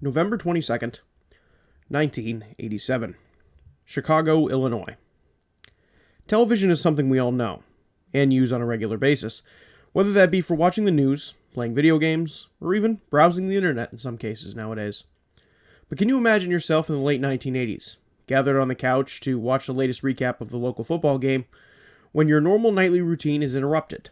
November 22nd, 1987. Chicago, Illinois. Television is something we all know and use on a regular basis, whether that be for watching the news, playing video games, or even browsing the internet in some cases nowadays. But can you imagine yourself in the late 1980s, gathered on the couch to watch the latest recap of the local football game, when your normal nightly routine is interrupted,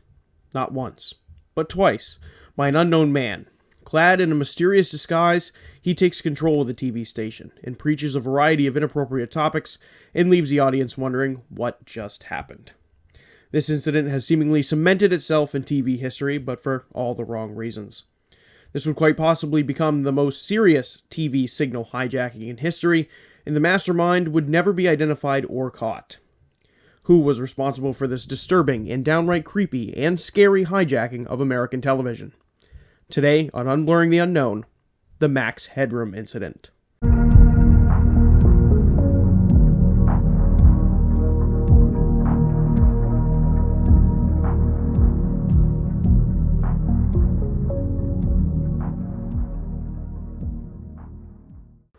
not once, but twice, by an unknown man? Clad in a mysterious disguise, he takes control of the TV station and preaches a variety of inappropriate topics and leaves the audience wondering what just happened. This incident has seemingly cemented itself in TV history, but for all the wrong reasons. This would quite possibly become the most serious TV signal hijacking in history, and the mastermind would never be identified or caught. Who was responsible for this disturbing and downright creepy and scary hijacking of American television? Today on Unblurring the Unknown, the Max Headroom Incident.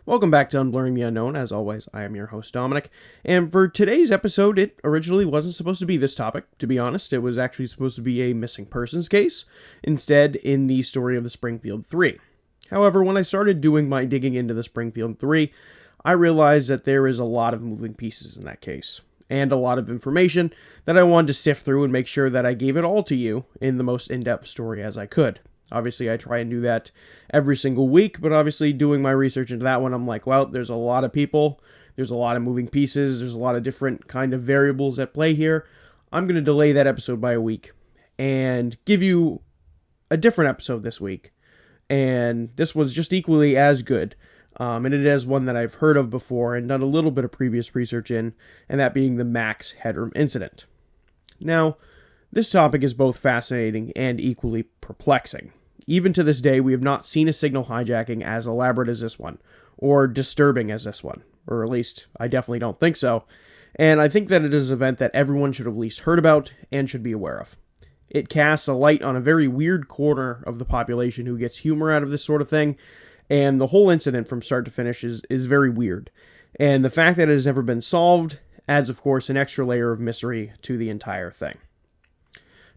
Welcome back to Unblurring the Unknown. As always, I am your host, Dominic. And for today's episode, it originally wasn't supposed to be this topic. To be honest, it was actually supposed to be a missing persons case, instead in the story of the Springfield 3. However, when I started doing my digging into the Springfield 3, I realized that there is a lot of moving pieces in that case, and a lot of information that I wanted to sift through and make sure that I gave it all to you in the most in-depth story as I could. Obviously, I try and do that every single week, but obviously doing my research into that one, I'm like, well, there's a lot of people, there's a lot of moving pieces, there's a lot of different kind of variables at play here. I'm going to delay that episode by a week and give you a different episode this week. And this one's just equally as good. And it is one that I've heard of before and done a little bit of previous research in, and that being the Max Headroom Incident. Now, this topic is both fascinating and equally perplexing. Even to this day, we have not seen a signal hijacking as elaborate as this one, or disturbing as this one, or at least I definitely don't think so, and I think that it is an event that everyone should have at least heard about and should be aware of. It casts a light on a very weird corner of the population who gets humor out of this sort of thing, and the whole incident from start to finish is very weird, and the fact that it has never been solved adds, of course, an extra layer of mystery to the entire thing.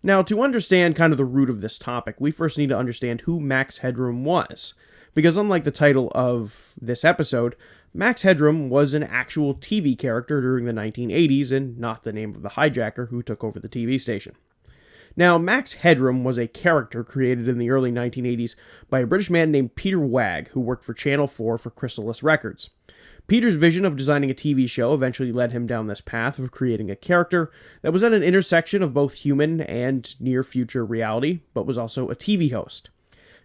Now, to understand kind of the root of this topic, we first need to understand who Max Headroom was. Because unlike the title of this episode, Max Headroom was an actual TV character during the 1980s and not the name of the hijacker who took over the TV station. Now, Max Headroom was a character created in the early 1980s by a British man named Peter Wagg, who worked for Channel 4 for Chrysalis Records. Peter's vision of designing a TV show eventually led him down this path of creating a character that was at an intersection of both human and near-future reality, but was also a TV host.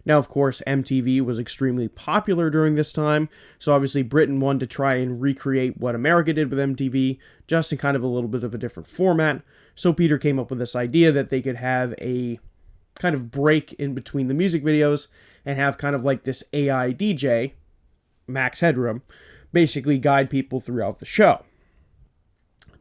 Now, of course, MTV was extremely popular during this time, so obviously Britain wanted to try and recreate what America did with MTV, just in kind of a little bit of a different format, so Peter came up with this idea that they could have a kind of break in between the music videos and have kind of like this AI DJ, Max Headroom, basically guide people throughout the show.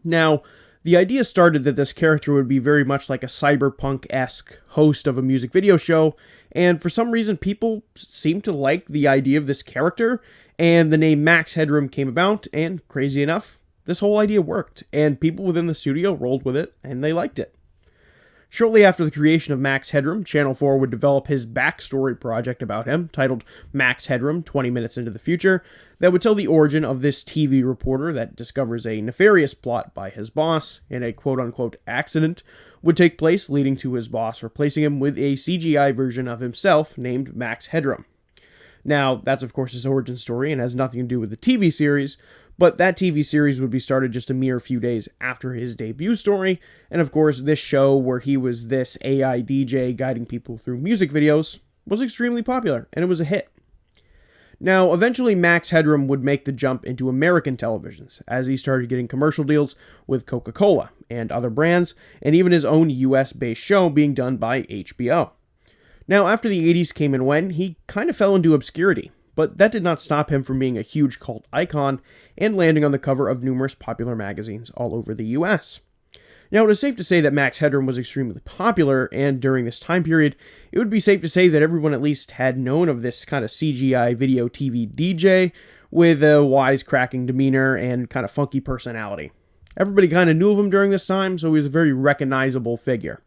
Now, the idea started that this character would be very much like a cyberpunk-esque host of a music video show, and for some reason people seemed to like the idea of this character, and the name Max Headroom came about, and crazy enough, this whole idea worked, and people within the studio rolled with it, and they liked it. Shortly after the creation of Max Headroom, Channel 4 would develop his backstory project about him, titled Max Headroom, 20 Minutes into the Future, that would tell the origin of this TV reporter that discovers a nefarious plot by his boss, and a quote-unquote accident would take place, leading to his boss replacing him with a CGI version of himself named Max Headroom. Now, that's of course his origin story and has nothing to do with the TV series, but that TV series would be started just a mere few days after his debut story, and of course this show where he was this AI DJ guiding people through music videos was extremely popular, and it was a hit. Now, eventually Max Headroom would make the jump into American televisions, as he started getting commercial deals with Coca-Cola and other brands, and even his own US-based show being done by HBO. Now, after the 80s came and went, he kind of fell into obscurity, but that did not stop him from being a huge cult icon and landing on the cover of numerous popular magazines all over the US. Now, it is safe to say that Max Headroom was extremely popular, and during this time period, it would be safe to say that everyone at least had known of this kind of CGI video TV DJ with a wisecracking demeanor and kind of funky personality. Everybody kind of knew of him during this time, so he was a very recognizable figure.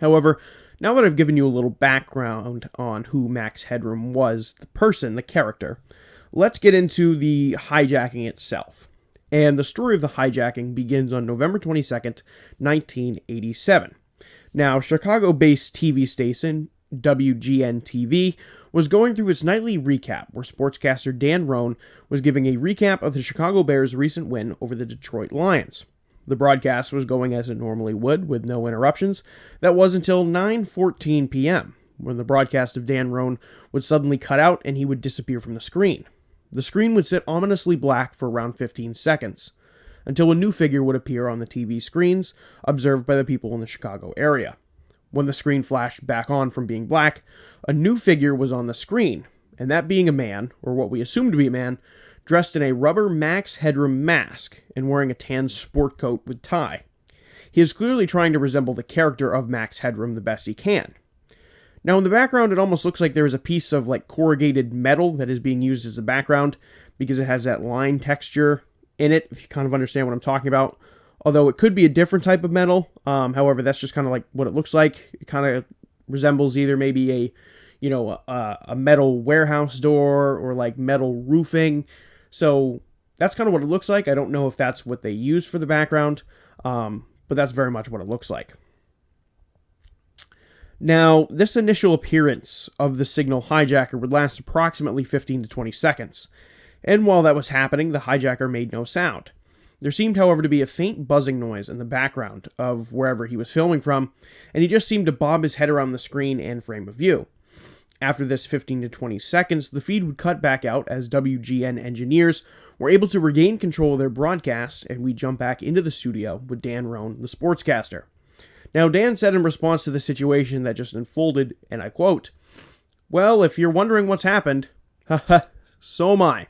However, now that I've given you a little background on who Max Headroom was, the person, the character, let's get into the hijacking itself. And the story of the hijacking begins on November 22nd, 1987. Now, Chicago-based TV station WGN TV was going through its nightly recap, where sportscaster Dan Roan was giving a recap of the Chicago Bears' recent win over the Detroit Lions. The broadcast was going as it normally would, with no interruptions. That was until 9:14 p.m., when the broadcast of Dan Roan would suddenly cut out and he would disappear from the screen. The screen would sit ominously black for around 15 seconds, until a new figure would appear on the TV screens, observed by the people in the Chicago area. When the screen flashed back on from being black, a new figure was on the screen, and that being a man, or what we assumed to be a man, dressed in a rubber Max Headroom mask and wearing a tan sport coat with tie. He is clearly trying to resemble the character of Max Headroom the best he can. Now, in the background, it almost looks like there is a piece of corrugated metal that is being used as a background because it has that line texture in it, if you kind of understand what I'm talking about. Although it could be a different type of metal. However, that's just kind of what it looks like. It kind of resembles either maybe a metal warehouse door or metal roofing. So that's kind of what it looks like. I don't know if that's what they use for the background, but that's very much what it looks like. Now, this initial appearance of the signal hijacker would last approximately 15 to 20 seconds, and while that was happening, the hijacker made no sound. There seemed, however, to be a faint buzzing noise in the background of wherever he was filming from, and he just seemed to bob his head around the screen and frame of view. After this 15 to 20 seconds, the feed would cut back out as WGN engineers were able to regain control of their broadcast, and we jump back into the studio with Dan Roan, the sportscaster. Now, Dan said in response to the situation that just unfolded, and I quote, "Well, if you're wondering what's happened, haha, so am I."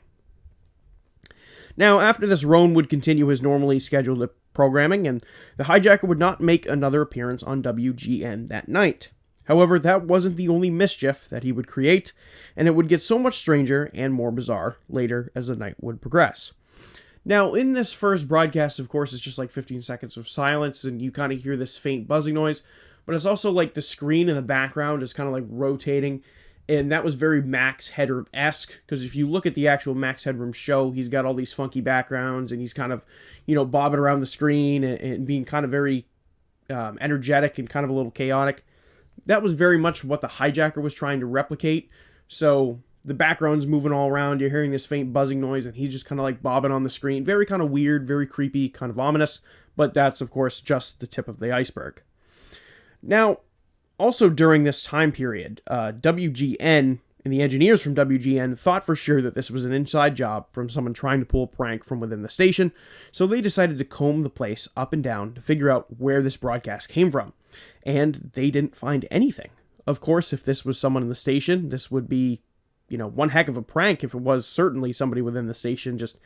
Now, after this, Roan would continue his normally scheduled programming, and the hijacker would not make another appearance on WGN that night. However, that wasn't the only mischief that he would create, and it would get so much stranger and more bizarre later as the night would progress. Now, in this first broadcast, of course, it's just 15 seconds of silence, and you kind of hear this faint buzzing noise, but it's also the screen in the background is kind of rotating, and that was very Max Headroom-esque, because if you look at the actual Max Headroom show, he's got all these funky backgrounds, and he's kind of, bobbing around the screen and being kind of very energetic and kind of a little chaotic. That was very much what the hijacker was trying to replicate, so the background's moving all around, you're hearing this faint buzzing noise, and he's just kind of bobbing on the screen. Very kind of weird, very creepy, kind of ominous, but that's, of course, just the tip of the iceberg. Now, also during this time period, WGN and the engineers from WGN thought for sure that this was an inside job from someone trying to pull a prank from within the station, so they decided to comb the place up and down to figure out where this broadcast came from, and they didn't find anything. Of course, if this was someone in the station, this would be one heck of a prank if it was certainly somebody within the station just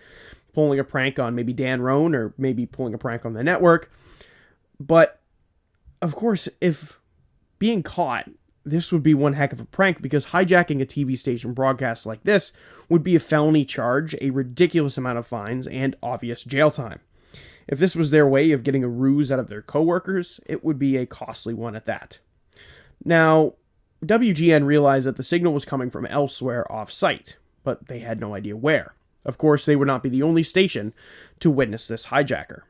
pulling a prank on maybe Dan Roan or maybe pulling a prank on the network. But, of course, if being caught, this would be one heck of a prank because hijacking a TV station broadcast like this would be a felony charge, a ridiculous amount of fines, and obvious jail time. If this was their way of getting a ruse out of their coworkers, it would be a costly one at that. Now, WGN realized that the signal was coming from elsewhere off-site, but they had no idea where. Of course, they would not be the only station to witness this hijacker.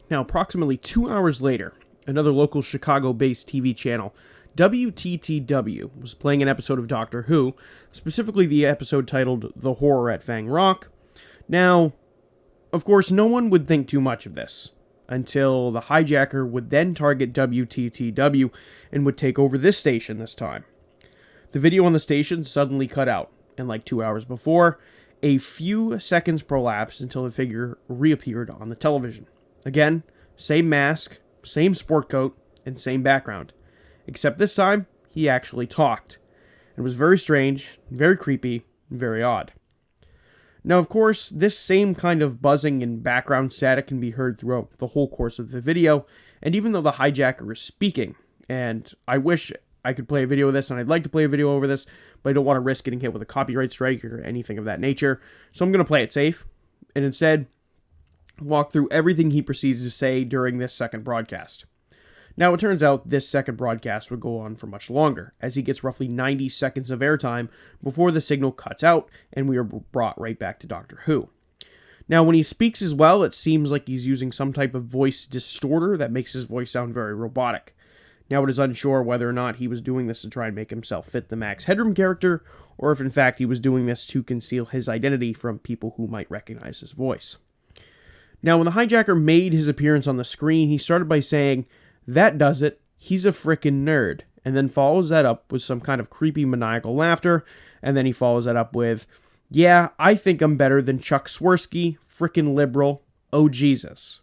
Now, approximately 2 hours later, another local Chicago-based TV channel, WTTW, was playing an episode of Doctor Who, specifically the episode titled The Horror at Fang Rock. Now, of course, no one would think too much of this, until the hijacker would then target WTTW and would take over this station this time. The video on the station suddenly cut out, and 2 hours before, a few seconds prolapsed until the figure reappeared on the television. Again, same mask, same sport coat, and same background. Except this time, he actually talked. It was very strange, very creepy, and very odd. Now, of course, this same kind of buzzing and background static can be heard throughout the whole course of the video, and even though the hijacker is speaking, and I wish I could play a video of this, and I'd like to play a video over this, but I don't want to risk getting hit with a copyright strike or anything of that nature, so I'm going to play it safe, and instead walk through everything he proceeds to say during this second broadcast. Now, it turns out this second broadcast would go on for much longer, as he gets roughly 90 seconds of airtime before the signal cuts out and we are brought right back to Doctor Who. Now, when he speaks as well, it seems like he's using some type of voice distorter that makes his voice sound very robotic. Now, it is unsure whether or not he was doing this to try and make himself fit the Max Headroom character, or if in fact he was doing this to conceal his identity from people who might recognize his voice. Now, when the hijacker made his appearance on the screen, he started by saying, "That does it, he's a frickin' nerd," and then follows that up with some kind of creepy maniacal laughter, and then he follows that up with, "Yeah, I think I'm better than Chuck Swirsky, frickin' liberal, oh Jesus."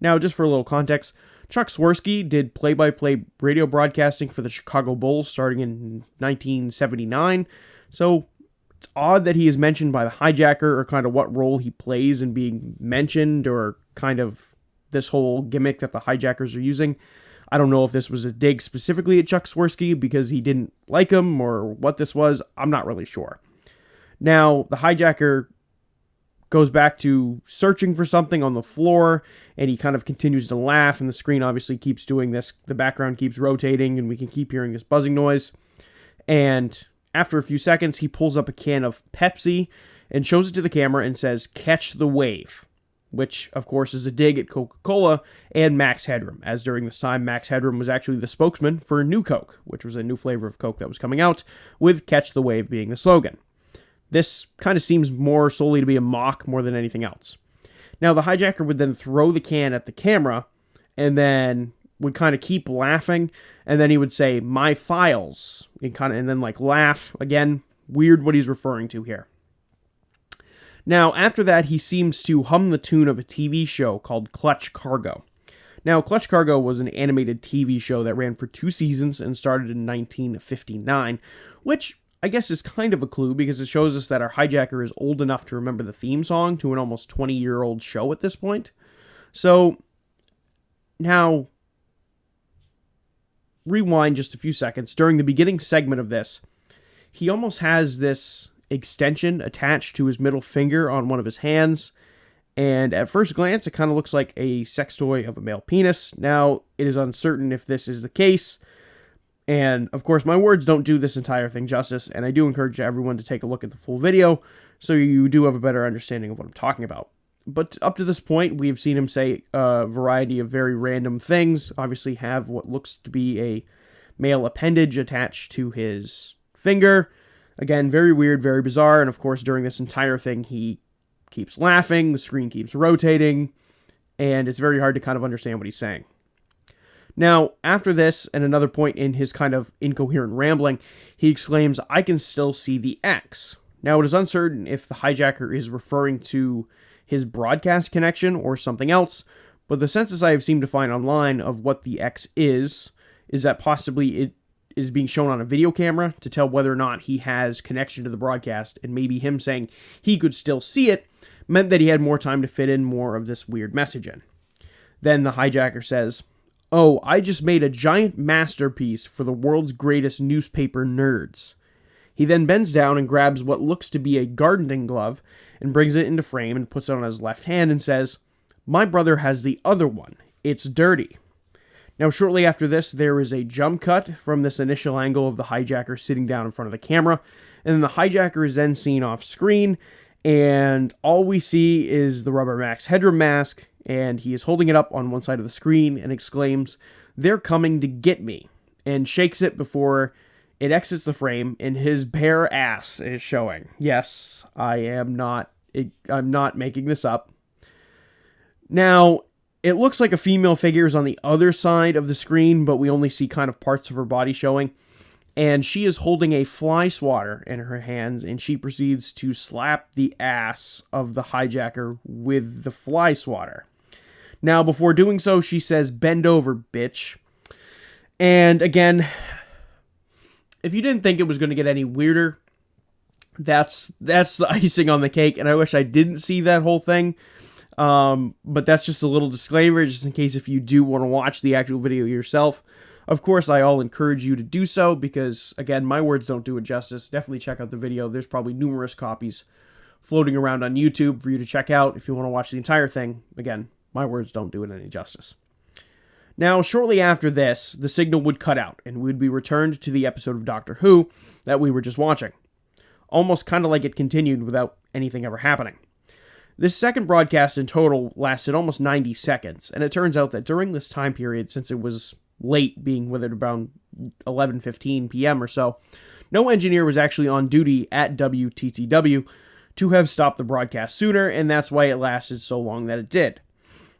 Now, just for a little context, Chuck Swirsky did play-by-play radio broadcasting for the Chicago Bulls starting in 1979, so it's odd that he is mentioned by the hijacker, or kind of what role he plays in being mentioned, or kind of this whole gimmick that the hijackers are using. I don't know if this was a dig specifically at Chuck Swirsky because he didn't like him, or what this was. I'm not really sure. Now, the hijacker goes back to searching for something on the floor, and he kind of continues to laugh, and the screen obviously keeps doing this. The background keeps rotating, and we can keep hearing this buzzing noise. And after a few seconds, he pulls up a can of Pepsi and shows it to the camera and says, "Catch the wave," which, of course, is a dig at Coca-Cola and Max Headroom, as during this time, Max Headroom was actually the spokesman for New Coke, which was a new flavor of Coke that was coming out, with "Catch the Wave" being the slogan. This kind of seems more solely to be a mock more than anything else. Now, the hijacker would then throw the can at the camera, and then would kind of keep laughing, and then he would say, "My files," and then like laugh again. Weird what he's referring to here. Now, after that, he seems to hum the tune of a TV show called Clutch Cargo. Now, Clutch Cargo was an animated TV show that ran for 2 seasons and started in 1959, which I guess is kind of a clue because it shows us that our hijacker is old enough to remember the theme song to an almost 20-year-old show at this point. So, now, rewind just a few seconds. During the beginning segment of this, he almost has this extension attached to his middle finger on one of his hands, and at first glance, it kind of looks like a sex toy of a male penis. Now, it is uncertain if this is the case, and of course, my words don't do this entire thing justice, and I do encourage everyone to take a look at the full video so you do have a better understanding of what I'm talking about. But up to this point, we've seen him say a variety of very random things, obviously have what looks to be a male appendage attached to his finger. Again, very weird, very bizarre, and of course, during this entire thing, he keeps laughing, the screen keeps rotating, and it's very hard to kind of understand what he's saying. Now, after this, and another point in his kind of incoherent rambling, he exclaims, "I can still see the X." Now, it is uncertain if the hijacker is referring to his broadcast connection or something else, but the census I have seemed to find online of what the X is that possibly it is being shown on a video camera to tell whether or not he has connection to the broadcast, and maybe him saying he could still see it meant that he had more time to fit in more of this weird message in. Then the hijacker says, "Oh, I just made a giant masterpiece for the world's greatest newspaper nerds." He then bends down and grabs what looks to be a gardening glove and brings it into frame and puts it on his left hand and says, "My brother has the other one. It's dirty." Now, shortly after this, there is a jump cut from this initial angle of the hijacker sitting down in front of the camera, and then the hijacker is then seen off screen, and all we see is the rubber Max Headroom mask, and he is holding it up on one side of the screen and exclaims, "They're coming to get me," and shakes it before it exits the frame, and his bare ass is showing. Yes, I'm not making this up. Now, it looks like a female figure is on the other side of the screen, but we only see kind of parts of her body showing, and she is holding a fly swatter in her hands, and she proceeds to slap the ass of the hijacker with the fly swatter. Now, before doing so, she says, "Bend over, bitch." And again, if you didn't think it was going to get any weirder, That's the icing on the cake, and I wish I didn't see that whole thing. But that's just a little disclaimer, just in case if you do want to watch the actual video yourself. Of course, I'll encourage you to do so because, again, my words don't do it justice. Definitely check out the video. There's probably numerous copies floating around on YouTube for you to check out if you want to watch the entire thing. Again, my words don't do it any justice. Now, shortly after this, the signal would cut out, and we would be returned to the episode of Doctor Who that we were just watching. Almost kind of like it continued without anything ever happening. This second broadcast in total lasted almost 90 seconds, and it turns out that during this time period, since it was late, being with it around 11:15 p.m. or so, no engineer was actually on duty at WTTW to have stopped the broadcast sooner, and that's why it lasted so long that it did.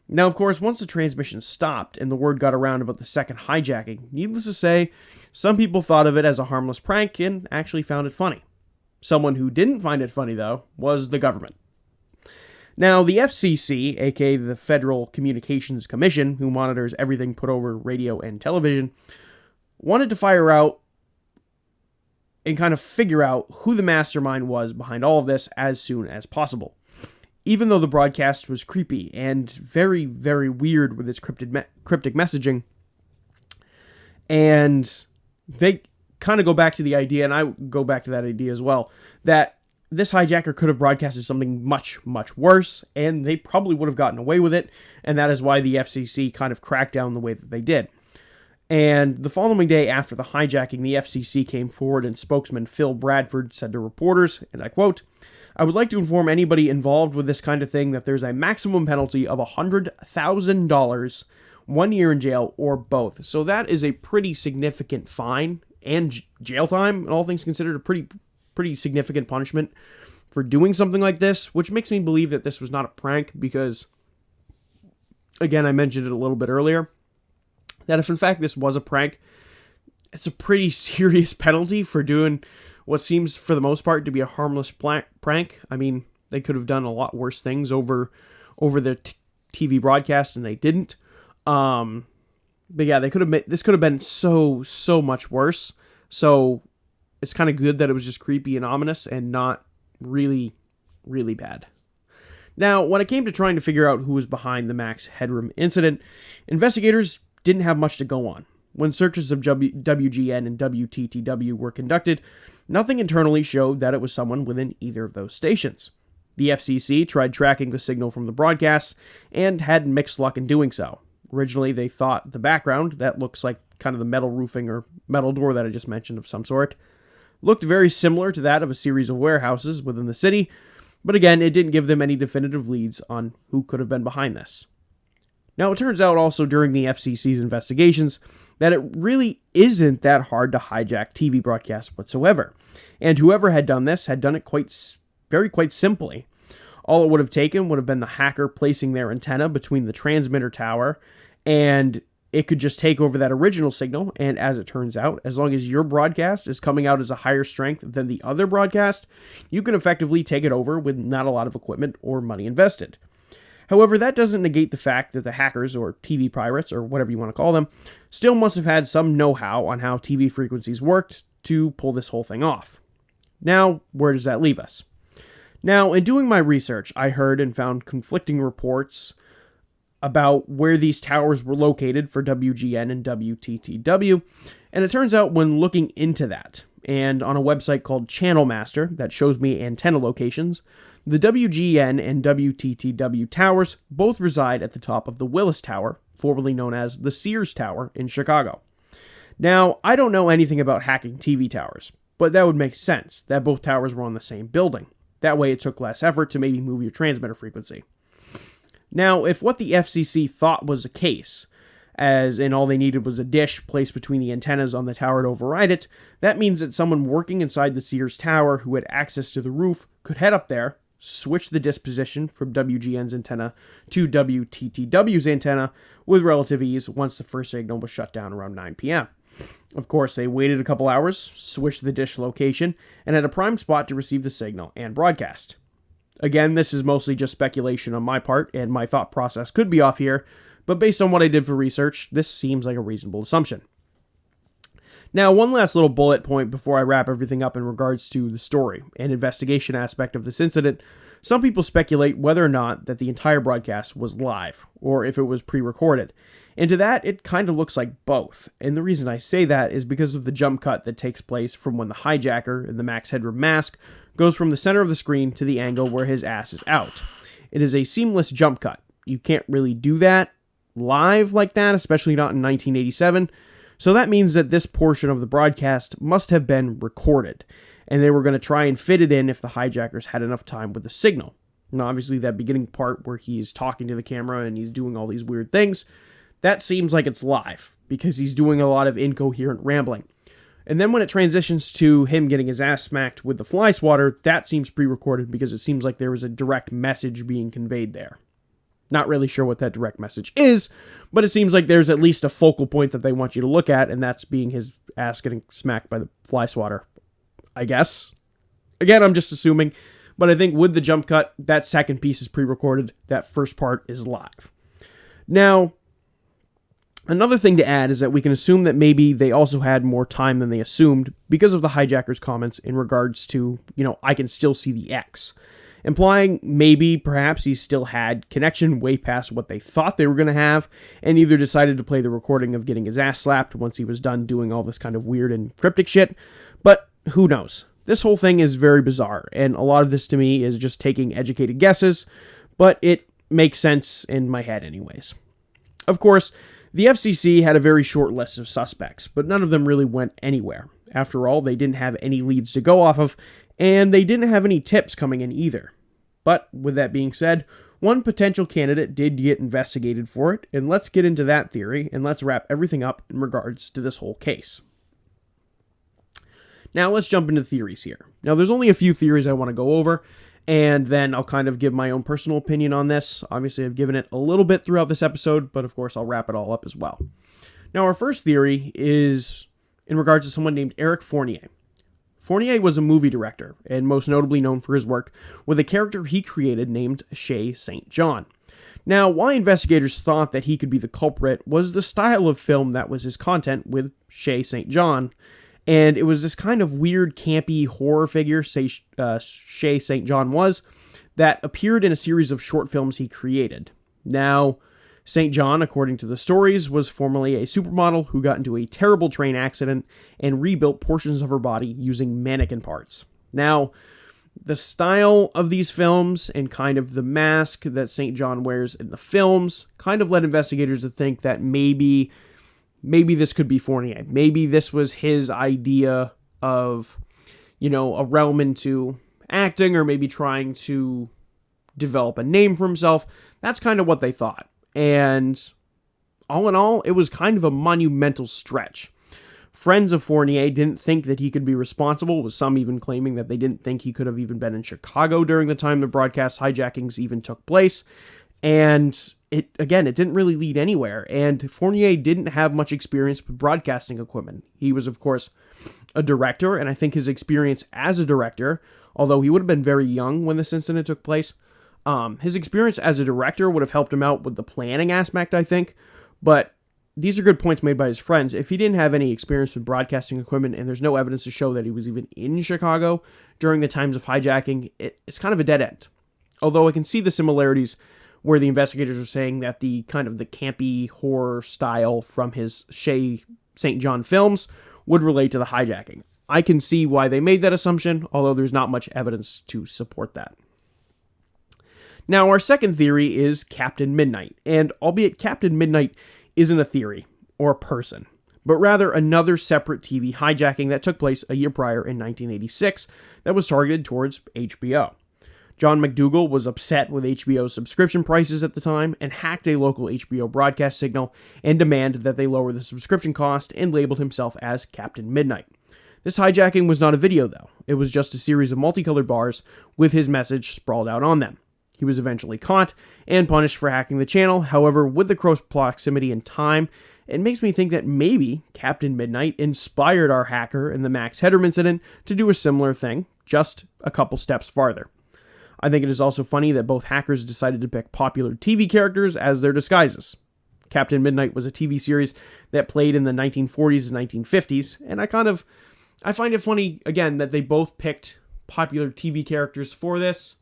Now, of course, once the transmission stopped and the word got around about the second hijacking, needless to say, some people thought of it as a harmless prank and actually found it funny. Someone who didn't find it funny, though, was the government. Now, the FCC, aka the Federal Communications Commission, who monitors everything put over radio and television, wanted to fire out and kind of figure out who the mastermind was behind all of this as soon as possible. Even though the broadcast was creepy and very, very weird with its cryptic messaging, and they kind of go back to the idea, and I go back to that idea as well, that this hijacker could have broadcasted something much, much worse, and they probably would have gotten away with it, and that is why the FCC kind of cracked down the way that they did. And the following day after the hijacking, the FCC came forward, and spokesman Phil Bradford said to reporters, and I quote, "I would like to inform anybody involved with this kind of thing that there's a maximum penalty of $100,000, 1 year in jail, or both." So that is a pretty significant fine and jail time, and all things considered, a pretty significant punishment for doing something like this, which makes me believe that this was not a prank because, again, I mentioned it a little bit earlier, that if in fact this was a prank, it's a pretty serious penalty for doing what seems for the most part to be a harmless prank. I mean, they could have done a lot worse things over the TV broadcast, and they didn't. But yeah, this could have been so much worse. So it's kind of good that it was just creepy and ominous and not really, really bad. Now, when it came to trying to figure out who was behind the Max Headroom incident, investigators didn't have much to go on. When searches of WGN and WTTW were conducted, nothing internally showed that it was someone within either of those stations. The FCC tried tracking the signal from the broadcasts and had mixed luck in doing so. Originally, they thought the background, that looks like kind of the metal roofing or metal door that I just mentioned of some sort, looked very similar to that of a series of warehouses within the city, but again, it didn't give them any definitive leads on who could have been behind this. Now, it turns out also during the FCC's investigations that it really isn't that hard to hijack TV broadcasts whatsoever, and whoever had done this had done it quite simply. All it would have taken would have been the hacker placing their antenna between the transmitter tower, and it could just take over that original signal, and as it turns out, as long as your broadcast is coming out as a higher strength than the other broadcast, you can effectively take it over with not a lot of equipment or money invested. However, that doesn't negate the fact that the hackers, or TV pirates, or whatever you want to call them, still must have had some know-how on how TV frequencies worked to pull this whole thing off. Now, where does that leave us? Now, in doing my research, I heard and found conflicting reports about where these towers were located for WGN and WTTW, and it turns out when looking into that, and on a website called Channel Master that shows me antenna locations, the WGN and WTTW towers both reside at the top of the Willis Tower, formerly known as the Sears Tower in Chicago. Now, I don't know anything about hacking TV towers, but that would make sense that both towers were on the same building. That way it took less effort to maybe move your transmitter frequency. Now, if what the FCC thought was the case, as in all they needed was a dish placed between the antennas on the tower to override it, that means that someone working inside the Sears Tower who had access to the roof could head up there, switch the dish position from WGN's antenna to WTTW's antenna with relative ease once the first signal was shut down around 9 p.m. Of course, they waited a couple hours, switched the dish location, and had a prime spot to receive the signal and broadcast. Again, this is mostly just speculation on my part, and my thought process could be off here, but based on what I did for research, this seems like a reasonable assumption. Now, one last little bullet point before I wrap everything up in regards to the story and investigation aspect of this incident. Some people speculate whether or not that the entire broadcast was live, or if it was pre-recorded. And to that, it kind of looks like both. And the reason I say that is because of the jump cut that takes place from when the hijacker in the Max Headroom mask goes from the center of the screen to the angle where his ass is out. It is a seamless jump cut. You can't really do that live like that, especially not in 1987. So that means that this portion of the broadcast must have been recorded, and they were going to try and fit it in if the hijackers had enough time with the signal. Now, obviously, that beginning part where he's talking to the camera and he's doing all these weird things, that seems like it's live, because he's doing a lot of incoherent rambling. And then when it transitions to him getting his ass smacked with the fly swatter, that seems pre-recorded because it seems like there was a direct message being conveyed there. Not really sure what that direct message is, but it seems like there's at least a focal point that they want you to look at, and that's being his ass getting smacked by the fly swatter, I guess. Again, I'm just assuming, but I think with the jump cut, that second piece is pre-recorded, that first part is live. Now, another thing to add is that we can assume that maybe they also had more time than they assumed because of the hijacker's comments in regards to, I can still see the X. Implying maybe, perhaps, he still had connection way past what they thought they were going to have, and either decided to play the recording of getting his ass slapped once he was done doing all this kind of weird and cryptic shit, but who knows? This whole thing is very bizarre, and a lot of this to me is just taking educated guesses, but it makes sense in my head anyways. Of course, the FCC had a very short list of suspects, but none of them really went anywhere. After all, they didn't have any leads to go off of, and they didn't have any tips coming in either. But with that being said, one potential candidate did get investigated for it, and let's get into that theory, and let's wrap everything up in regards to this whole case. Now let's jump into theories here. Now there's only a few theories I want to go over, and then I'll kind of give my own personal opinion on this. Obviously, I've given it a little bit throughout this episode, but of course I'll wrap it all up as well. Now our first theory is in regards to someone named Eric Fournier. Fournier was a movie director, and most notably known for his work with a character he created named Shay St. John. Now, why investigators thought that he could be the culprit was the style of film that was his content with Shay St. John, and it was this kind of weird, campy horror figure Shay St. John was, that appeared in a series of short films he created. Now, St. John, according to the stories, was formerly a supermodel who got into a terrible train accident and rebuilt portions of her body using mannequin parts. Now, the style of these films and kind of the mask that St. John wears in the films kind of led investigators to think that maybe this could be Fournier. Maybe this was his idea of, a realm into acting, or maybe trying to develop a name for himself. That's kind of what they thought. And all in all, it was kind of a monumental stretch. Friends of Fournier didn't think that he could be responsible, with some even claiming that they didn't think he could have even been in Chicago during the time the broadcast hijackings even took place. And it didn't really lead anywhere. And Fournier didn't have much experience with broadcasting equipment. He was, of course, a director, and I think his experience as a director, although he would have been very young when this incident took place, his experience as a director would have helped him out with the planning aspect, I think. But these are good points made by his friends. If he didn't have any experience with broadcasting equipment, and there's no evidence to show that he was even in Chicago during the times of hijacking, it's kind of a dead end. Although I can see the similarities where the investigators are saying that the kind of the campy horror style from his Shay St. John films would relate to the hijacking. I can see why they made that assumption, although there's not much evidence to support that. Now, our second theory is Captain Midnight, and albeit Captain Midnight isn't a theory or a person, but rather another separate TV hijacking that took place a year prior in 1986 that was targeted towards HBO. John McDougal was upset with HBO's subscription prices at the time and hacked a local HBO broadcast signal and demanded that they lower the subscription cost, and labeled himself as Captain Midnight. This hijacking was not a video, though. It was just a series of multicolored bars with his message sprawled out on them. He was eventually caught and punished for hacking the channel. However, with the close proximity and time, it makes me think that maybe Captain Midnight inspired our hacker in the Max Headroom Incident to do a similar thing, just a couple steps farther. I think it is also funny that both hackers decided to pick popular TV characters as their disguises. Captain Midnight was a TV series that played in the 1940s and 1950s, and I find it funny, again, that they both picked popular TV characters for this.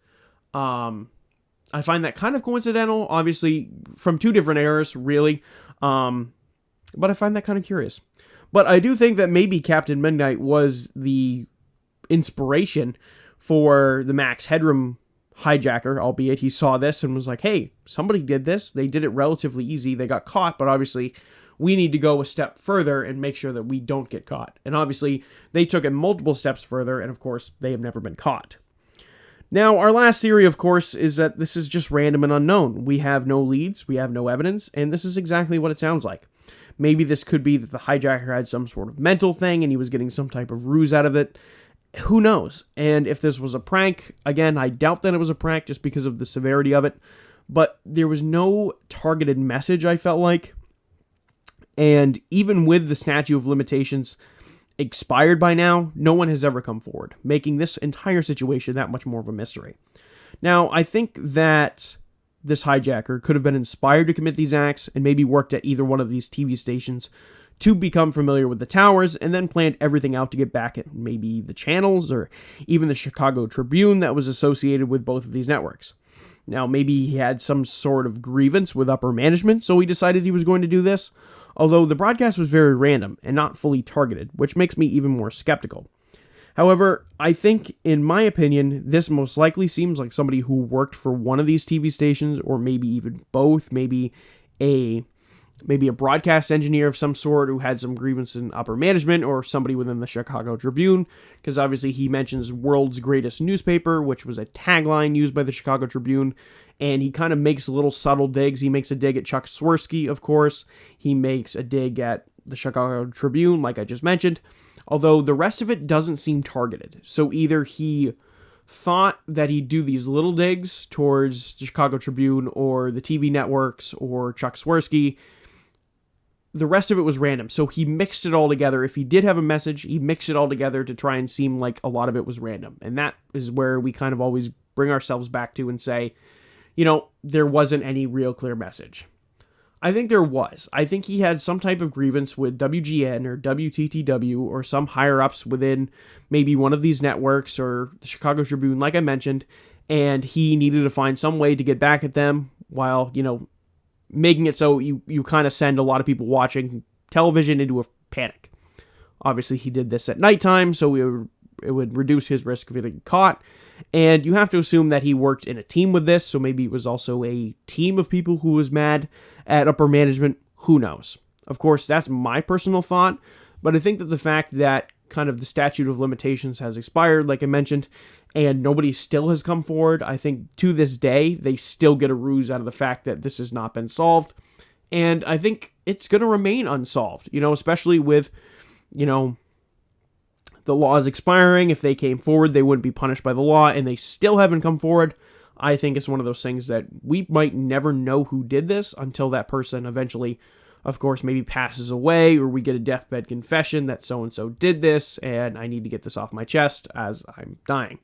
I find that kind of coincidental, obviously, from two different eras, really, but I find that kind of curious. But I do think that maybe Captain Midnight was the inspiration for the Max Headroom hijacker, albeit he saw this and was like, hey, somebody did this. They did it relatively easy. They got caught, but obviously we need to go a step further and make sure that we don't get caught. And obviously they took it multiple steps further, and of course they have never been caught. Now, our last theory, of course, is that this is just random and unknown. We have no leads, we have no evidence, and this is exactly what it sounds like. Maybe this could be that the hijacker had some sort of mental thing and he was getting some type of ruse out of it. Who knows? And if this was a prank, again, I doubt that it was a prank just because of the severity of it, but there was no targeted message, I felt like. And even with the statute of limitations expired by now, no one has ever come forward, making this entire situation that much more of a mystery. Now, I think that this hijacker could have been inspired to commit these acts and maybe worked at either one of these TV stations to become familiar with the towers and then planned everything out to get back at maybe the channels or even the Chicago Tribune that was associated with both of these networks. Now, maybe he had some sort of grievance with upper management, so he decided he was going to do this, although the broadcast was very random and not fully targeted, which makes me even more skeptical. However, I think, in my opinion, this most likely seems like somebody who worked for one of these TV stations, or maybe even both, maybe a broadcast engineer of some sort who had some grievance in upper management, or somebody within the Chicago Tribune, because obviously he mentions world's greatest newspaper, which was a tagline used by the Chicago Tribune, and he kind of makes little subtle digs. He makes a dig at Chuck Swirsky, of course. He makes a dig at the Chicago Tribune, like I just mentioned, although the rest of it doesn't seem targeted. So either he thought that he'd do these little digs towards the Chicago Tribune or the TV networks or Chuck Swirsky. The rest of it was random, so he mixed it all together. If he did have a message, he mixed it all together to try and seem like a lot of it was random. And that is where we kind of always bring ourselves back to and say, there wasn't any real clear message. I think there was. I think he had some type of grievance with WGN or WTTW or some higher-ups within maybe one of these networks or the Chicago Tribune, like I mentioned, and he needed to find some way to get back at them while, making it so you kind of send a lot of people watching television into a panic. Obviously, he did this at nighttime, so it would reduce his risk of getting caught. And you have to assume that he worked in a team with this, so maybe it was also a team of people who was mad at upper management. Who knows? Of course, that's my personal thought, but I think that the fact that kind of the statute of limitations has expired, like I mentioned, and nobody still has come forward, I think to this day, they still get a ruse out of the fact that this has not been solved. And I think it's going to remain unsolved, especially with, the law is expiring. If they came forward, they wouldn't be punished by the law, and they still haven't come forward. I think it's one of those things that we might never know who did this until that person eventually, of course, maybe passes away, or we get a deathbed confession that so-and-so did this, and I need to get this off my chest as I'm dying.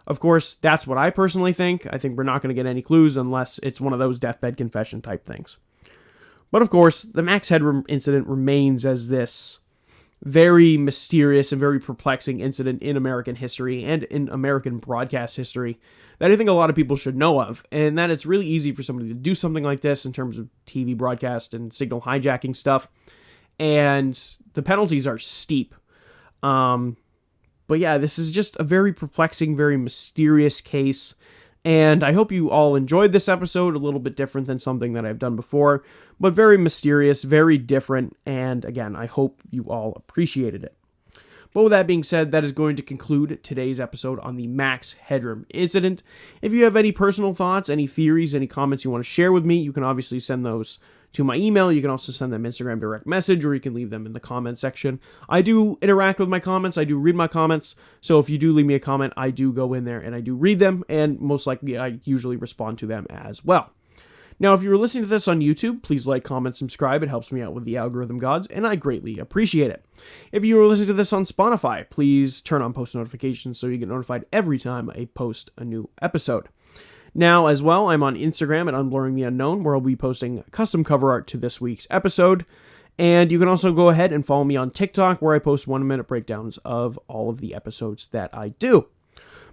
Of course, that's what I personally think. I think we're not going to get any clues unless it's one of those deathbed confession type things. But of course, the Max Headroom incident remains as this very mysterious and very perplexing incident in American history and in American broadcast history that I think a lot of people should know of, and that it's really easy for somebody to do something like this in terms of TV broadcast and signal hijacking stuff, and the penalties are steep. But yeah, this is just a very perplexing, very mysterious case, and I hope you all enjoyed this episode, a little bit different than something that I've done before, but very mysterious, very different, and again, I hope you all appreciated it. But with that being said, that is going to conclude today's episode on the Max Headroom incident. If you have any personal thoughts, any theories, any comments you want to share with me, you can obviously send those to my email. You can also send them Instagram direct message, or you can leave them in the comment section. I do interact with my comments. I do read my comments. So if you do leave me a comment, I do go in there and I do read them, and most likely I usually respond to them as well. Now, if you're listening to this on YouTube, please like, comment, subscribe. It helps me out with the algorithm gods, and I greatly appreciate it. If you are listening to this on Spotify, please turn on post notifications so you get notified every time I post a new episode. Now, as well, I'm on Instagram at Unblurring the Unknown, where I'll be posting custom cover art to this week's episode. And you can also go ahead and follow me on TikTok, where I post 1-minute breakdowns of all of the episodes that I do.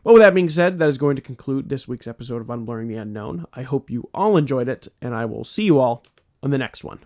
But with that being said, that is going to conclude this week's episode of Unblurring the Unknown. I hope you all enjoyed it, and I will see you all on the next one.